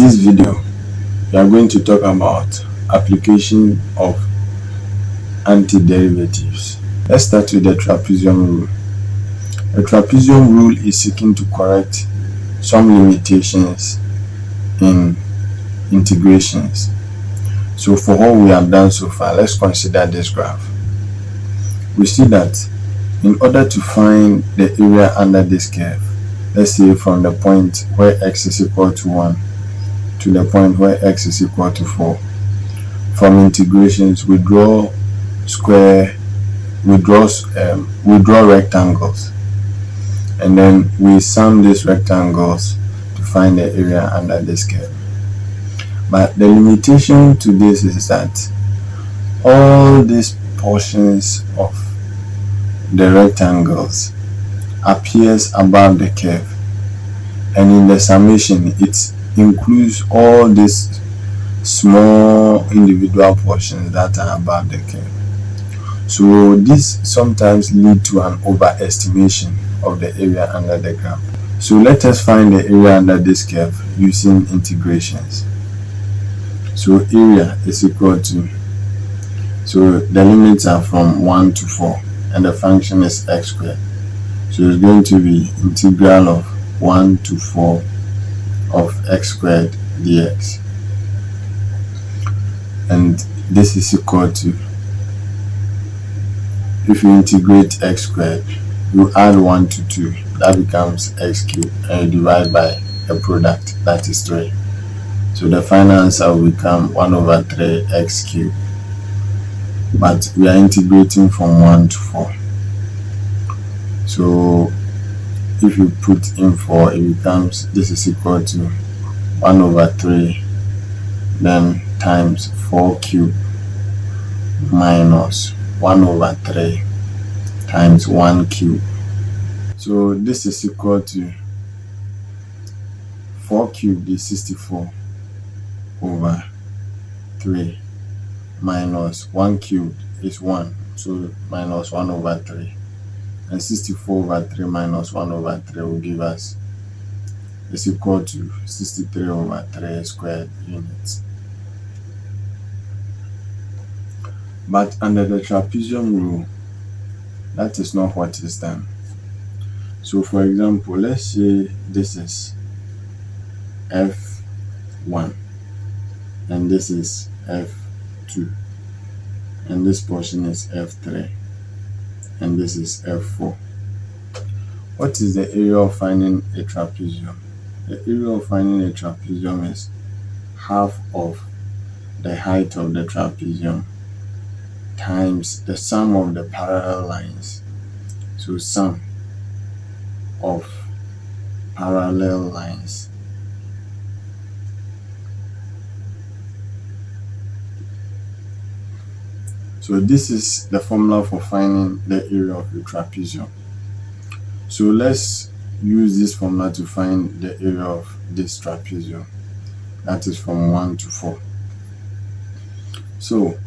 this video, we are going to talk about application of antiderivatives. Let's start with the trapezium rule. The trapezium rule is seeking to correct some limitations in integrations. So for what we have done so far, let's consider this graph. We see that in order to find the area under this curve, let's say from the point where x is equal to 1 to the point where x is equal to 4, from integrations we draw rectangles, and then we sum these rectangles to find the area under this curve. But the limitation to this is that all these portions of the rectangles appears above the curve, and in the summation it includes all these small individual portions that are above the curve. So this sometimes lead to an overestimation of the area under the graph. So let us find the area under this curve using integrations. So area is equal to, so the limits are from 1 to 4 and the function is x squared. So it's going to be integral of 1 to 4 of x squared dx, and this is equal to, if you integrate x squared, you add 1 to 2, that becomes x cubed, and you divide by a product, that is 3. So the final answer will become 1 over 3 x cubed, but we are integrating from 1 to 4. So if you put in 4, it becomes, this is equal to 1 over 3 then times 4 cubed minus 1 over 3 times 1 cubed. So this is equal to 4 cubed is 64 over 3 minus 1 cubed is 1, so minus 1 over 3, and 64 over 3 minus 1 over 3 will give us, is equal to 63 over 3 squared units. But under the trapezium rule, that is not what is done. So for example, let's say this is f1 and this is f2 and this portion is f3 and this is f4. What is the area of finding a trapezium? The area of finding a trapezium is half of the height of the trapezium times the sum of the parallel lines. So sum of parallel lines So this is the formula for finding the area of the trapezium. So let's use this formula to find the area of this trapezium, that is from 1 to 4. So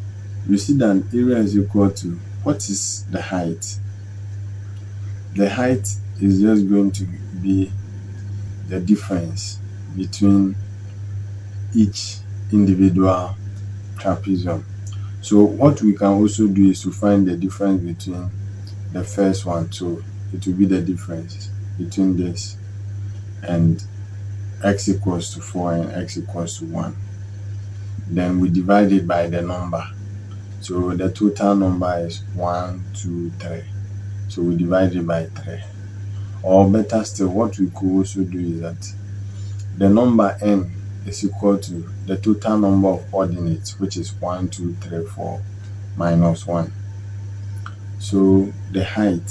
you see that area is equal to, what is the height? The height is just going to be the difference between each individual trapezium. So what we can also do is to find the difference between the first one. So it will be the difference between this and x equals to 4 and x equals to 1. Then we divide it by the number. So the total number is 1, 2, 3. So we divide it by 3. Or better still, what we could also do is that the number n is equal to the total number of ordinates, which is 1, 2, 3, 4 minus 1. So the height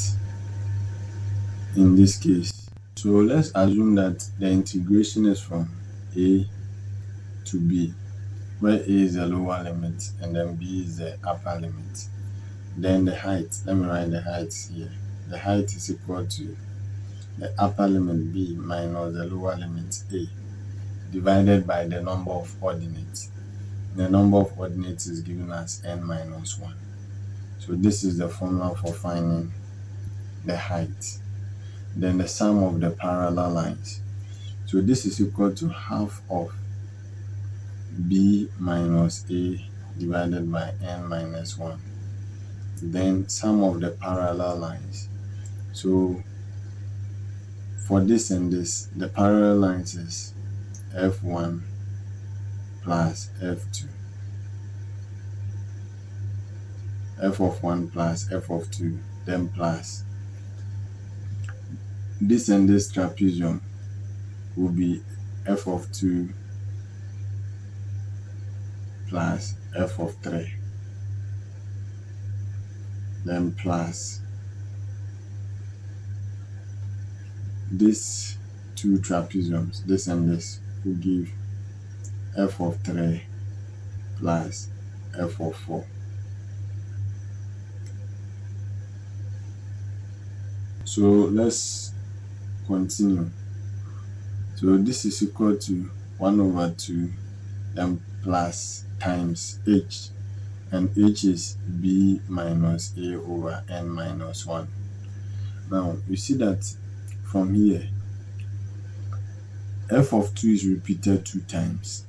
in this case, so let's assume that the integration is from a to b, where a is the lower limit and then b is the upper limit. Then the height, let me write the height here. The height is equal to the upper limit b minus the lower limit a divided by the number of ordinates. The number of ordinates is given as n minus 1. So this is the formula for finding the height. Then the sum of the parallel lines. So this is equal to half of b minus a divided by n minus 1. Then sum of the parallel lines. So for this and this, the parallel lines is f1 plus f2, f of 1 plus f of 2, then plus this and this trapezium will be f of 2 plus f of 3, then plus these two trapeziums, this and this, will give f of 3 plus f of 4. So let's continue. So this is equal to 1 over 2, then plus times h, and h is b minus a over n minus 1. Now you see that from here, f of 2 is repeated 2 times,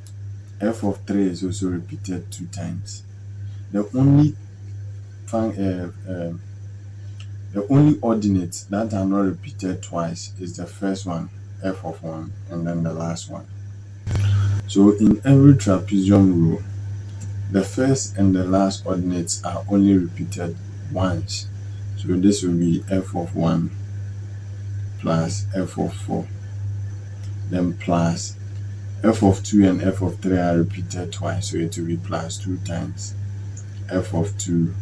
f of 3 is also repeated 2 times. The only ordinates that are not repeated twice is the first one, f of 1, and then the last one. So in every trapezium rule, the first and the last ordinates are only repeated once. So this will be f of 1 plus f of 4, then plus f of 2 and f of 3 are repeated twice, so it will be plus 2 times f of 2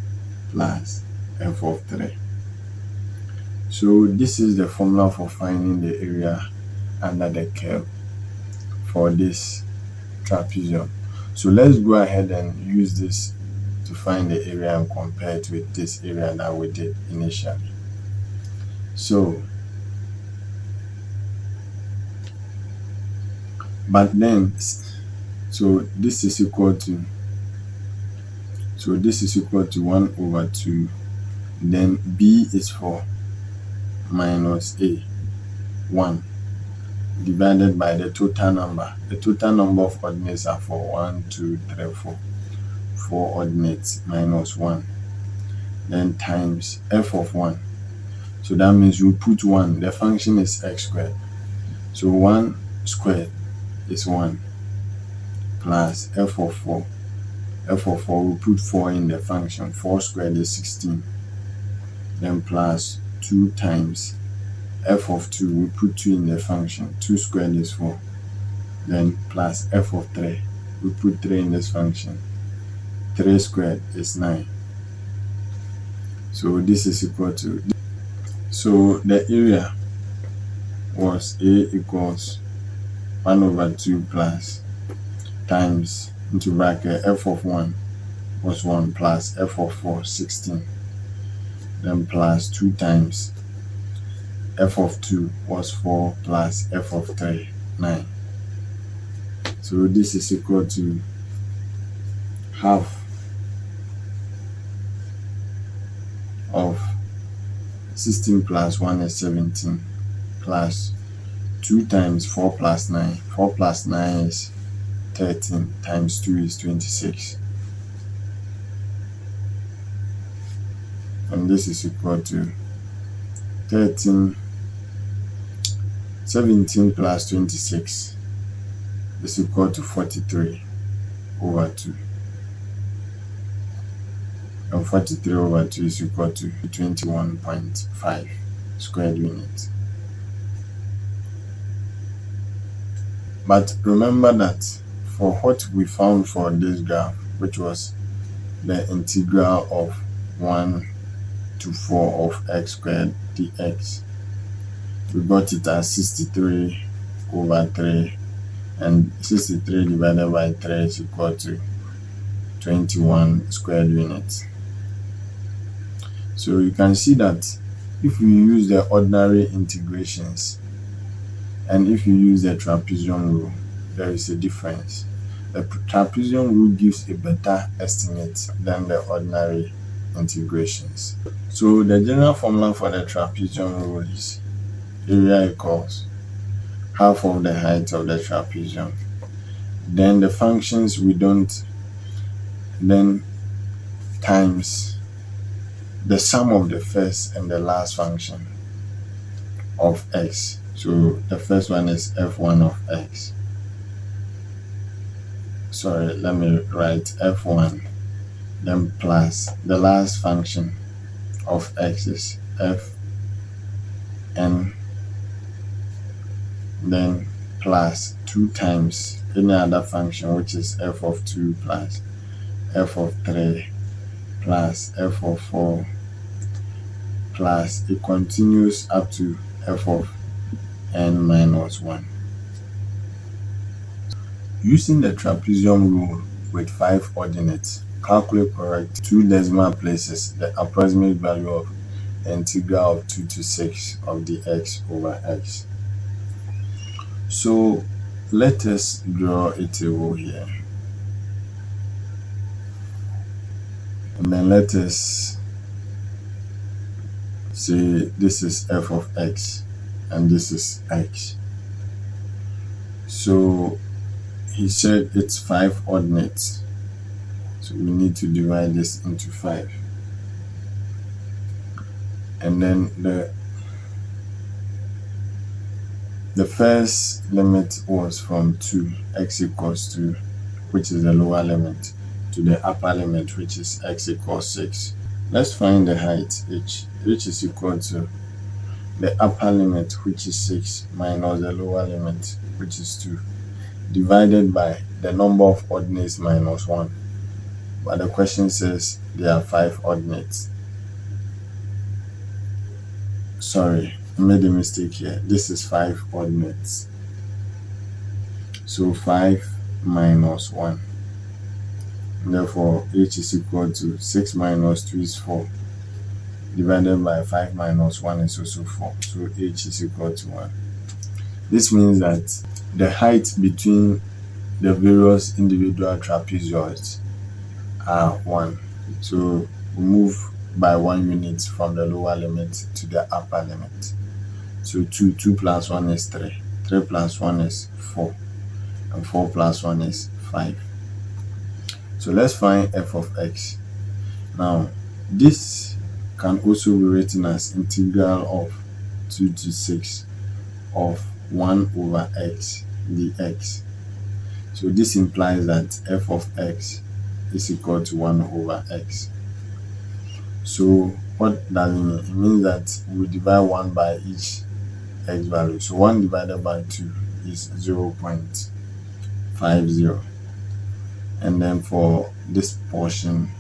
plus f of 3. So this is the formula for finding the area under the curve for this trapezium. So let's go ahead and use this to find the area and compare it with this area that we did initially. So but then, so this is equal to 1 over 2, then b is 4 minus a 1 divided by the total number. The total number of ordinates are 4, 1, 2, 3, 4. 4 ordinates minus 1, then times f of 1. So that means we put 1. The function is x squared. So 1 squared is 1 plus f of 4. F of 4, we put 4 in the function. 4 squared is 16. Then plus 2 times f of 2, we put 2 in the function. 2 squared is 4. Then plus f of 3, we put 3 in this function. 3 squared is 9. So this is equal to, so the area was a equals 1 over 2 plus times into bracket f of 1 was 1 plus f of 4 16, then plus 2 times f of 2 was 4 plus f of 3 9. So this is equal to half of 16 plus 1 is 17 plus 2 times 4 plus 9. 4 plus 9 is 13 times 2 is 26. And this is equal to 17 plus 26 is equal to 43 over 2. And 43 over 2 is equal to 21.5 squared units. But remember that for what we found for this graph, which was the integral of 1 to 4 of x squared dx, we got it as 63 over 3, and 63 divided by 3 is equal to 21 squared units. So you can see that if we use the ordinary integrations and if you use the trapezium rule, there is a difference. The trapezium rule gives a better estimate than the ordinary integrations. So the general formula for the trapezium rule is area equals half of the height of the trapezium. then the functions we don't, then times the sum of the first and the last function of x. So the first one is f1 of x. Sorry, let me write f1, then plus the last function of x is fn, then plus 2 times any other function, which is f of 2 plus f of 3 plus f of 4 plus it continues up to f of n minus 1. Using the trapezium rule with 5 ordinates, calculate correct 2 decimal places the approximate value of the integral of 2 to 6 of the x over x. So let us draw a table here, and then let us say this is f of x and this is x. So he said it's 5 ordinates, so we need to divide this into 5, and then the first limit was from 2, x equals 2, which is the lower limit, to the upper limit, which is x equals 6. Let's find the height h, which is equal to the upper limit, which is 6, minus the lower limit, which is 2, divided by the number of ordinates minus 1. But the question says there are 5 ordinates. Sorry, I made a mistake here. This is 5 ordinates. So 5 minus 1. Therefore, h is equal to 6 minus 2 is 4, divided by 5 minus 1 is also 4. So h is equal to 1. This means that the height between the various individual trapezoids are 1. So we move by 1 unit from the lower limit to the upper limit. So 2 plus 1 is 3, 3 plus 1 is 4, and 4 plus 1 is 5. So let's find f of x. Now this can also be written as integral of 2 to 6 of 1 over x dx. So this implies that f of x is equal to 1 over x. So what does it mean? It means that we divide 1 by each x value. So 1 divided by 2 is 0.50. And then for this portion,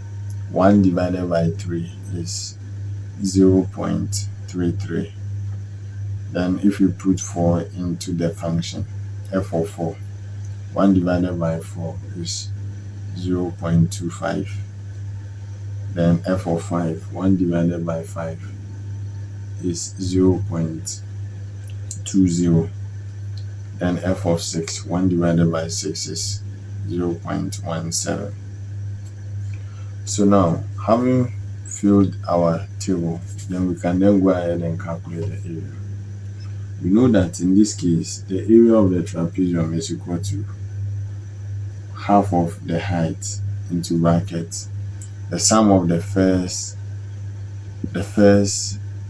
1 divided by 3 is 0.33. Then if you put 4 into the function, f of 4, 1 divided by 4 is 0.25. Then f of 5, 1 divided by 5 is 0.20. Then f of 6, 1 divided by 6 is 0.17. So now, having filled our table, then we can then go ahead and calculate the area. We know that in this case, the area of the trapezium is equal to half of the height into brackets, the sum of the first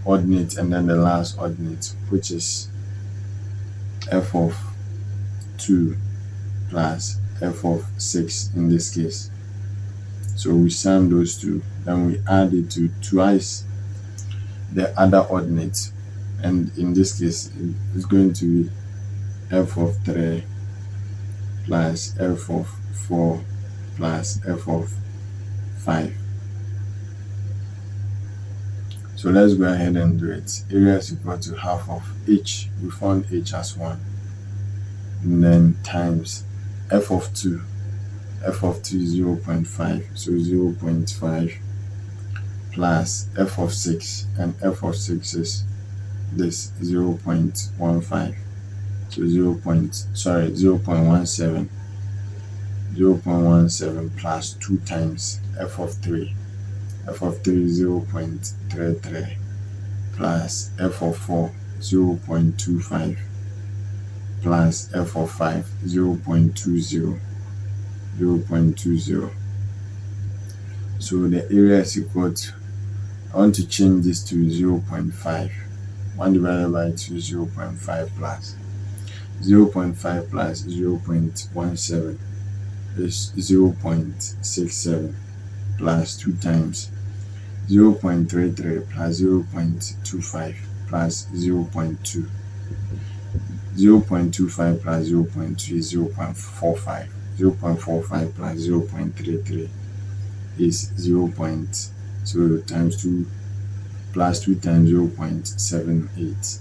ordinate and then the last ordinate, which is f of 2 plus f of 6 in this case. So we sum those two, then we add it to twice the other ordinate, and in this case it's going to be f of 3 plus f of 4 plus f of 5. So let's go ahead and do it. Area is equal to half of h. We found h as 1, and then times f of 2. F of 2 is 0.5, so 0.5 plus f of 6, and f of 6 is this 0.15, so 0.17 plus 2 times f of 3. F of 3 is 0.33 plus f of 4 0.25 plus f of 5, 0.20. So the area is equal to, I want to change this to 0.5. 1 divided by 2 is 0.5 plus 0.5 plus 0.17 is 0.67 plus 2 times 0.33 plus 0.25 plus 0.2. 0.25 plus 0.2 is 0.45. 0.45 plus 0.33 is 0. So times 2 plus 2 times 0.78.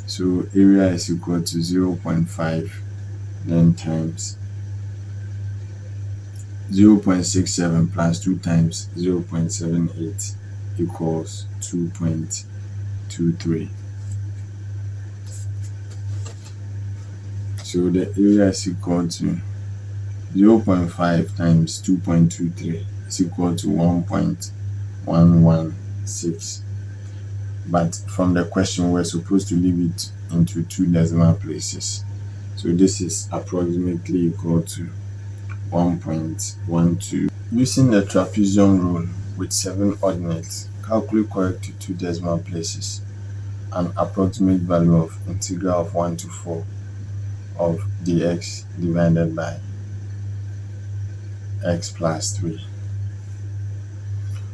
So area is equal to 0.5 then times 0.67 plus 2 times 0.78 equals 2.23. So the area is equal to 0.5 times 2.23 is equal to 1.116. But from the question, we're supposed to leave it into 2 decimal places. So this is approximately equal to 1.12. Using the trapezium rule with 7 ordinates, calculate correct to 2 decimal places an approximate value of integral of 1 to 4 of dx divided by x plus 3.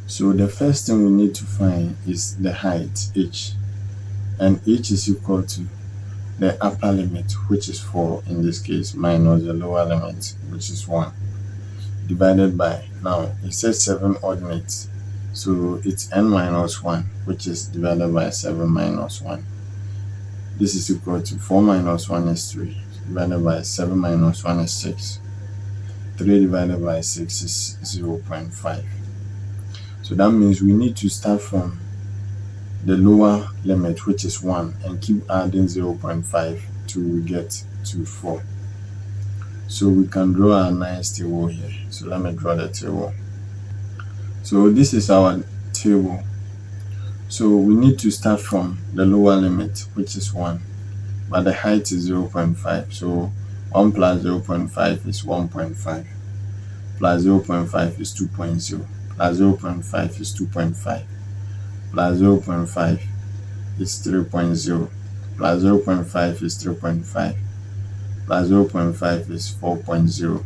So the first thing we need to find is the height, h, and h is equal to the upper limit, which is 4 in this case, minus the lower limit, which is 1, divided by, now it says 7 ordinates, so it's n minus 1, which is divided by 7 minus 1. This is equal to 4 minus 1 is 3, divided by 7 minus 1 is 6. 3 divided by 6 is 0.5. So that means we need to start from the lower limit, which is 1, and keep adding 0.5 till we get to 4. So we can draw a nice table here. So let me draw the table. So this is our table. So we need to start from the lower limit, which is 1, but the height is 0.5. So 1 plus 0.5 is 1.5, plus 0.5 is 2.0, plus 0.5 is 2.5, plus 0.5 is 3.0, plus 0.5 is 3.5, plus 0.5 is 4.0,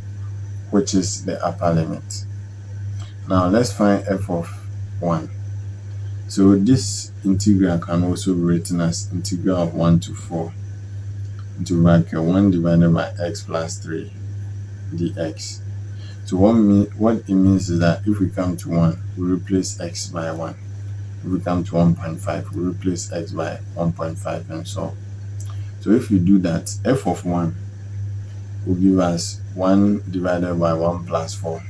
which is the upper limit. Now let's find f of 1. So this integral can also be written as integral of 1 to 4 into bracket 1 divided by x plus 3 dx. So what it means is that if we come to 1, we replace x by 1. If we come to 1.5, we replace x by 1.5 and so on. So if we do that, f of 1 will give us 1 divided by 1 plus 4,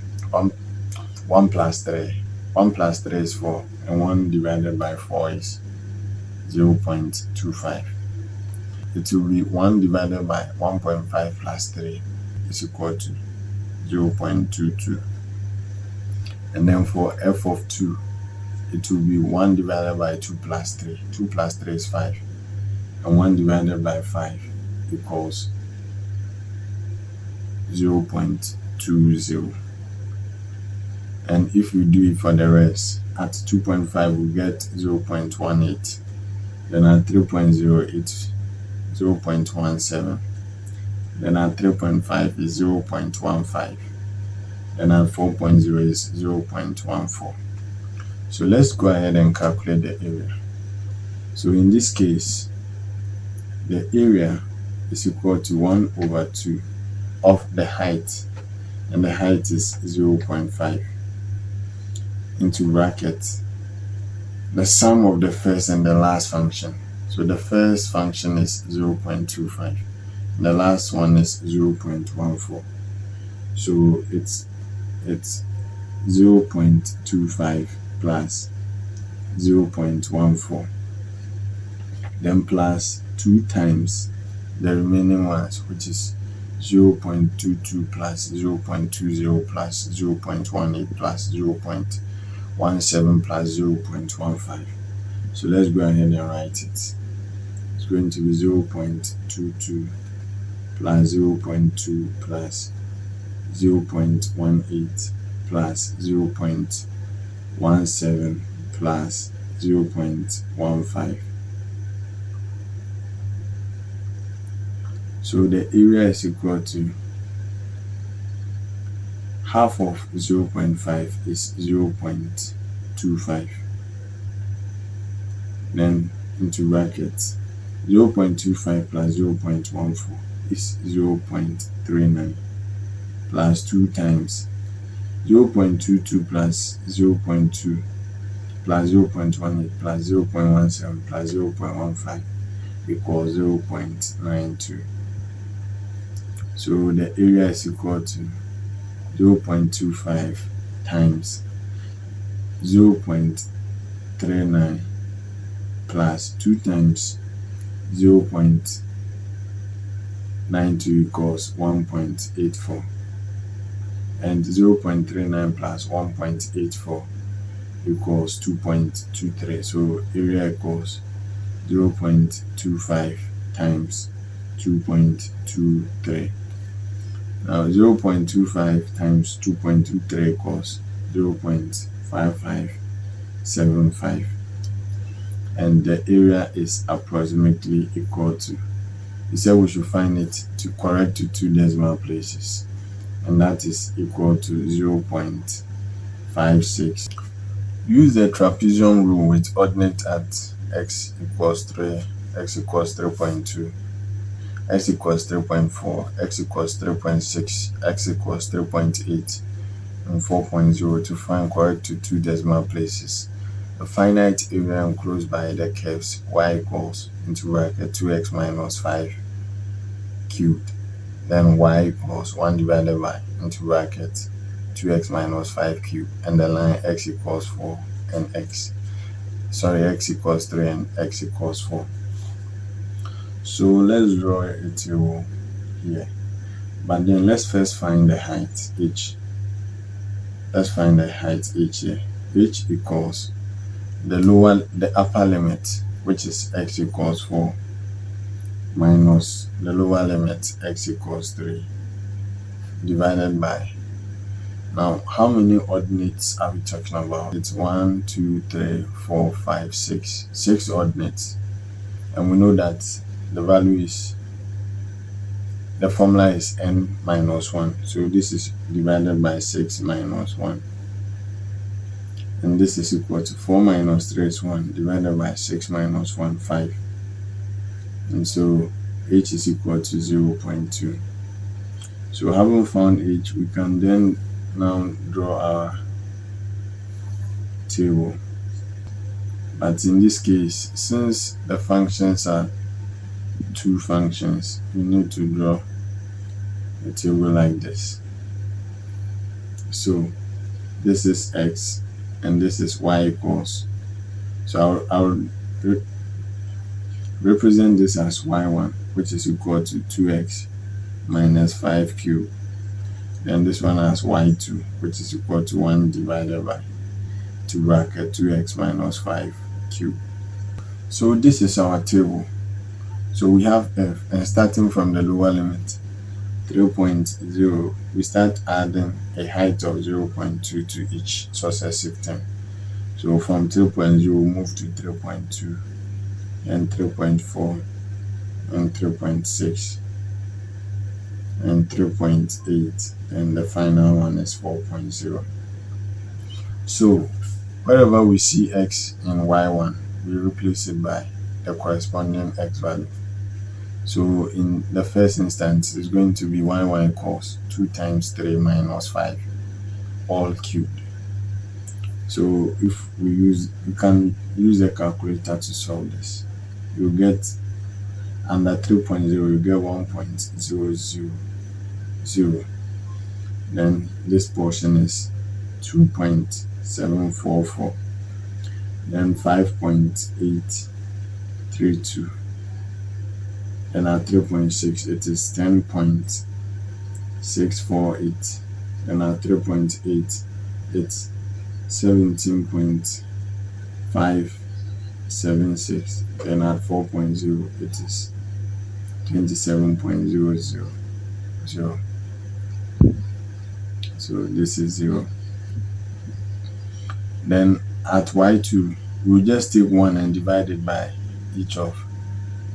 1 plus 3. 1 plus 3 is 4, and 1 divided by 4 is 0.25. It will be 1 divided by 1.5 plus 3 is equal to 0.22. And then for f of 2, it will be 1 divided by 2 plus 3. 2 plus 3 is 5. And 1 divided by 5 equals 0.20. And if we do it for the rest, at 2.5 we get 0.18. Then at 3.0 it's 0.17. Then at 3.5 is 0.15. Then at 4.0 is 0.14. So let's go ahead and calculate the area. So in this case, the area is equal to 1 over 2 of the height, and the height is 0.5 into bracket the sum of the first and the last function. So the first function is 0.25, the last one is 0.14. So it's 0.25 plus 0.14, then plus 2 times the remaining ones, which is 0.22 plus 0.20 plus 0.18 plus 0.17 plus 0.15. So let's go ahead and write it. Let's go going to be 0.22 plus 0.2 plus 0.18 plus 0.17 plus 0.15. So the area is equal to half of 0.5 is 0.25. Then into brackets, 0.25 plus 0.14 is 0.39 plus 2 times 0.22 plus 0.2 plus 0.18 plus 0.17 plus 0.15 equals 0.92. So the area is equal to 0.25 times 0.39 plus 2 times 0.92 equals 1.84, and 0.39 plus 1.84 equals 2.23. So area equals 0.25 times 2.23. Now 0.25 times 2.23 equals 0.5575, and the area is approximately equal to, he said we should find it to correct to 2 decimal places, and that is equal to 0.56. Use the trapezium rule with ordinate at x equals 3, x equals 3.2, x equals 3.4, x equals 3.6, x equals 3.8, and 4.0 to find correct to 2 decimal places a finite area enclosed by the curves y equals into bracket 2x minus 5 cubed, then y equals 1 divided by into bracket 2x minus 5 cubed, and the line x equals 4 and x equals 3 and x equals 4. So let's draw a table here, but then let's first find the height h. Let's find the height h here. H equals the upper limit, which is x equals 4, minus the lower limit x equals 3, divided by, now how many ordinates are we talking about? It's 1, 2, 3, 4, 5, 6. 6 ordinates, and we know that the value is, the formula is n minus 1, so this is divided by 6 minus 1, and this is equal to 4 minus 3 is 1, divided by 6 minus 1, 5, and so h is equal to 0.2. So having found h, we can then now draw our table, but in this case, since the functions are 2 functions, we need to draw a table like this. So this is x and this is y equals, so I'll represent this as y1, which is equal to 2x minus 5 cubed, and this one as y2, which is equal to 1 divided by 2 bracket 2x minus 5 cubed. So this is our table. So we have f, and starting from the lower limit 3.0, we start adding a height of 0.2 to each successive term. So from 3.0 we move to 3.2 and 3.4 and 3.6 and 3.8, and the final one is 4.0. So wherever we see x in y1, we replace it by the corresponding x value. So in the first instance, it's going to be y1 equals 2 times 3 minus 5 all cubed. So if we can use a calculator to solve this. You get under 3.0, you get 1.000. Then this portion is 2.744. Then 5.832. Then at 3.6, it is 10.648. Then at 3.8, it's 17.5 0.76. Then at 4.0 it is 27.000. So this is 0. Then at y2, we'll just take 1 and divide it by each of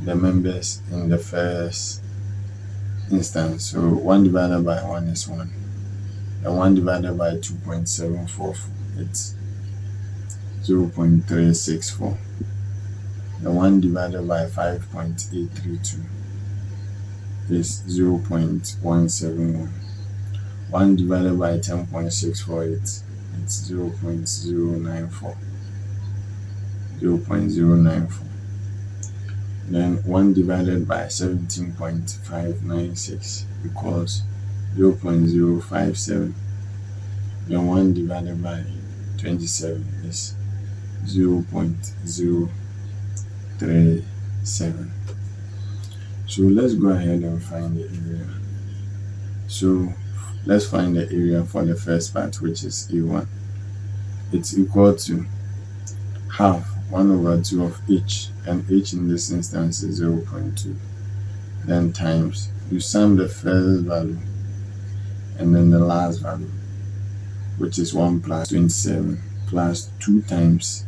the members in the first instance. So 1 divided by 1 is 1. And 1 divided by 2.744, it's 0.364. And 1 divided by 5.832 is 0.171. 1 divided by 10.648, it's 0.094. Then 1 divided by 17.596 equals 0.057. Then 1 divided by 27 is 0.037. So let's go ahead and find the area. So let's find the area for the first part, which is A1. It's equal to half 1 over 2 of h, and h in this instance is 0.2. Then times, you sum the first value and then the last value, which is 1 plus 27, plus 2 times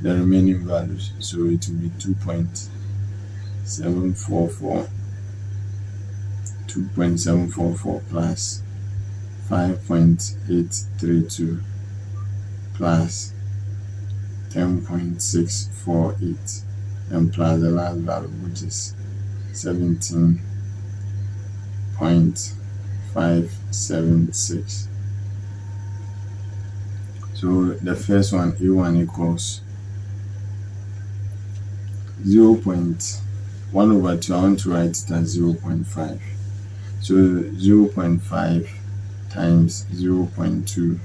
the remaining values. So it will be 2.744 plus 5.832 plus 10.648, and plus the last value, which is 17.576. So the first one, A1 equals 0.1 over 2. I want to write it as 0.5. So 0.5 times 0.2,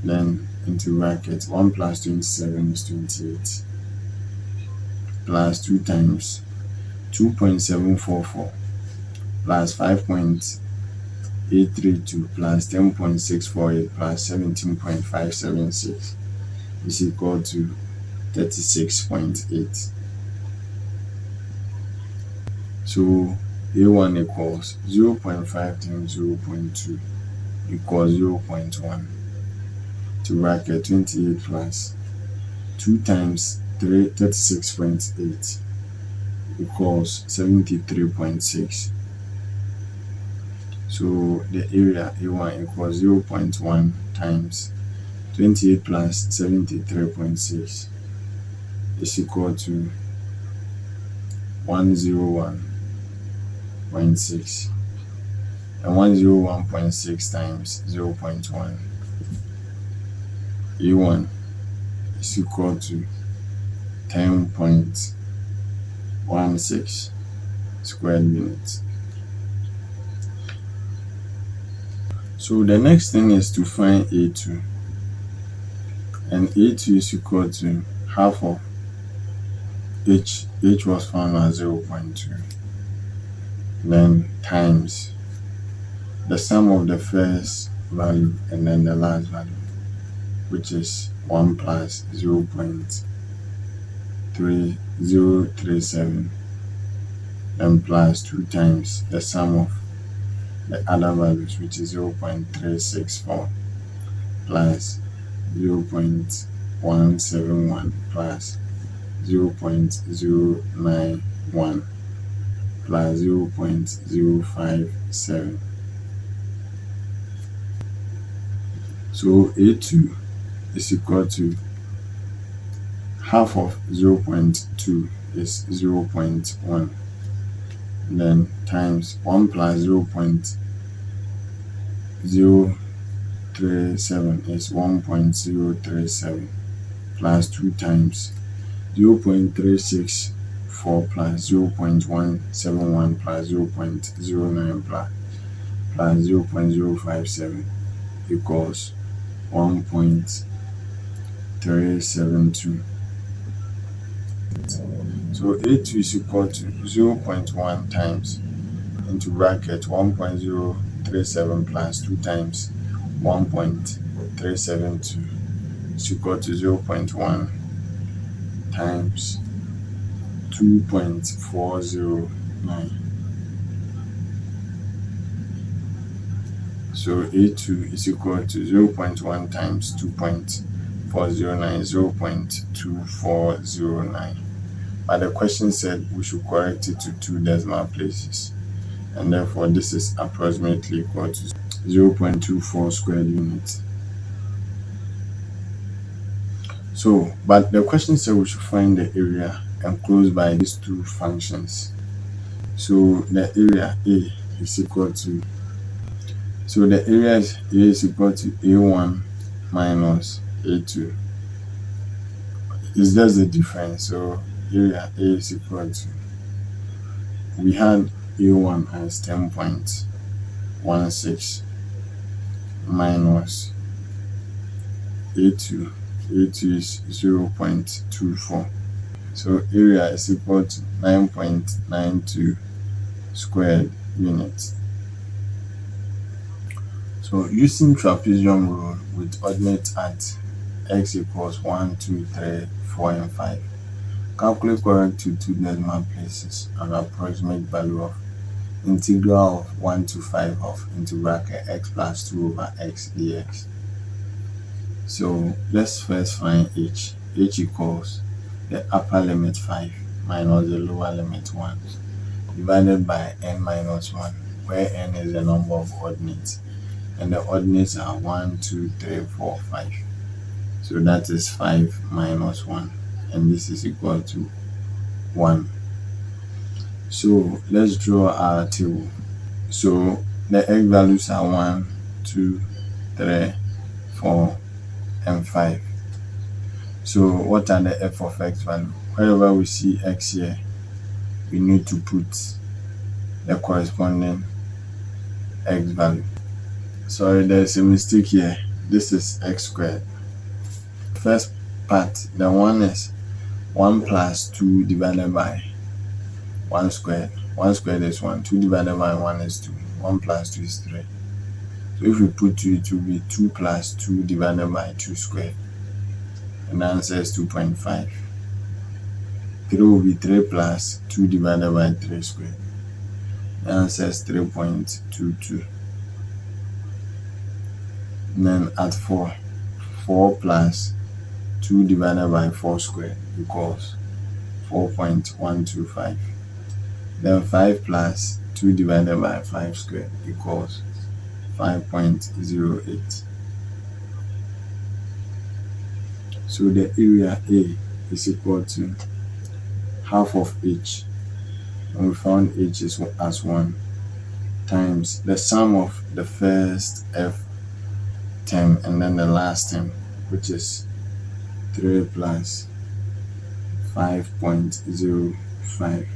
then into bracket 1 plus 27 is 28, plus 2 times 2.744 plus 5.832 plus 10.648 plus 17.576 is equal to 36.8. So A1 equals 0.5 times 0.2 equals 0.1. To bracket 28 plus 2 times 36.8 equals 73.6. So the area A1 equals 0.1 times 28 plus 73.6 is equal to 101.6. And 101.6 times 0.1, A1 is equal to 10.16 square units. So the next thing is to find A2, and A2 is equal to half of h. H was found as 0.2, then times the sum of the first value and then the last value, which is 1 plus 0.3037, and plus 2 times the sum of the other values, which is 0.364 plus 0.171 plus 0.091 plus 0.057. So A2 is equal to half of 0.2 is 0.1, then times 1 plus 0.037 is 1.037, plus 2 times 0.364 plus 0.171 plus 0.09 plus 0.057 equals 1.372. So A2 is equal to 0.1 times into bracket 1.037 plus 2 times 1.372 is equal to 0.1 times 2.409. So A2 is equal to 0.1 times 2.409, 0.2409. But the question said we should correct it to 2 decimal places, and therefore this is approximately equal to 0.24 squared units. So, but the question said we should find the area enclosed by these two functions. So the area A is equal to, so the area A is equal to A1 minus A2. It's just the difference. So area A is equal to, we had A1 as 10.16 minus A2 is 0.24. So area is equal to 9.92 squared units. So using trapezium rule with ordinates at x equals 1, 2, 3, 4, and 5, calculate correct to 2 decimal places an approximate value of integral of 1 to 5 of into bracket x plus 2 over x dx. So let's first find h. H equals the upper limit 5 minus the lower limit 1 divided by n minus 1, where n is the number of ordinates, and the ordinates are 1, 2, 3, 4, 5. So that is 5 minus 1, and this is equal to 1. So let's draw our table. So the x values are 1, 2, 3, 4, and 5. So what are the f of x value? Wherever we see x here, we need to put the corresponding x value. Sorry, there's a mistake here. This is x squared. First part, the one is 1 plus 2 divided by 1 squared. 1 squared is 1. 2 divided by 1 is 2. 1 plus 2 is 3. So if we put 2, it will be 2 plus 2 divided by 2 squared. And the answer is 2.5. 3 will be 3 plus 2 divided by 3 squared. The answer is 3.22. Then at 4 plus 2 divided by 4 squared equals 4.125. Then 5 plus 2 divided by 5 squared equals 5.08. So the area A is equal to half of h, and we found h is as 1, times the sum of the first f term and then the last term, which is 3 plus 5.05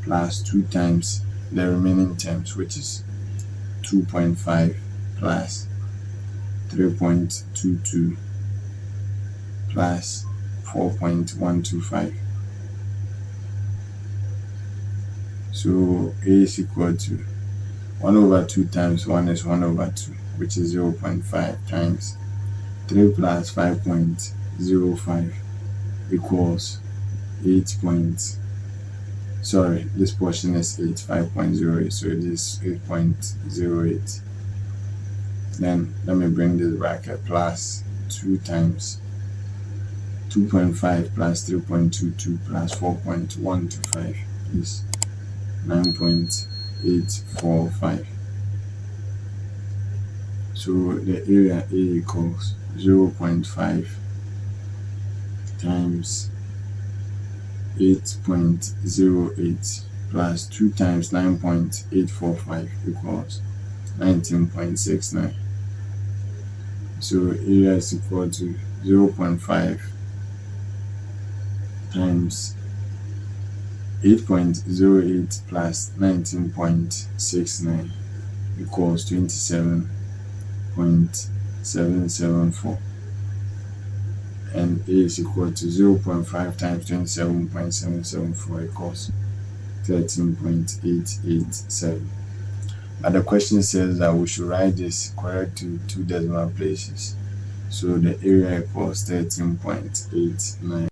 plus 2 times the remaining terms, which is 2.5 plus 3.22 plus 4.125. So A is equal to 1 over 2 times 1 is 1 over 2, which is 0.5 times 3 plus 5.05 equals 8 point, sorry, this portion is 8, 5.08, so it is 8.08. Then let me bring this bracket plus 2 times 2.5 plus 3.22 plus 4.125 is 9.845. So the area A equals 0.5 times 8.08 plus 2 times 9.845 equals 19.69. So area is equal to 0.5 times 8.08 plus 19.69 equals 27.774, and A is equal to 0.5 times 27.774 equals 13.887. But the question says that we should write this correct to 2 decimal places. So the area equals 13.89.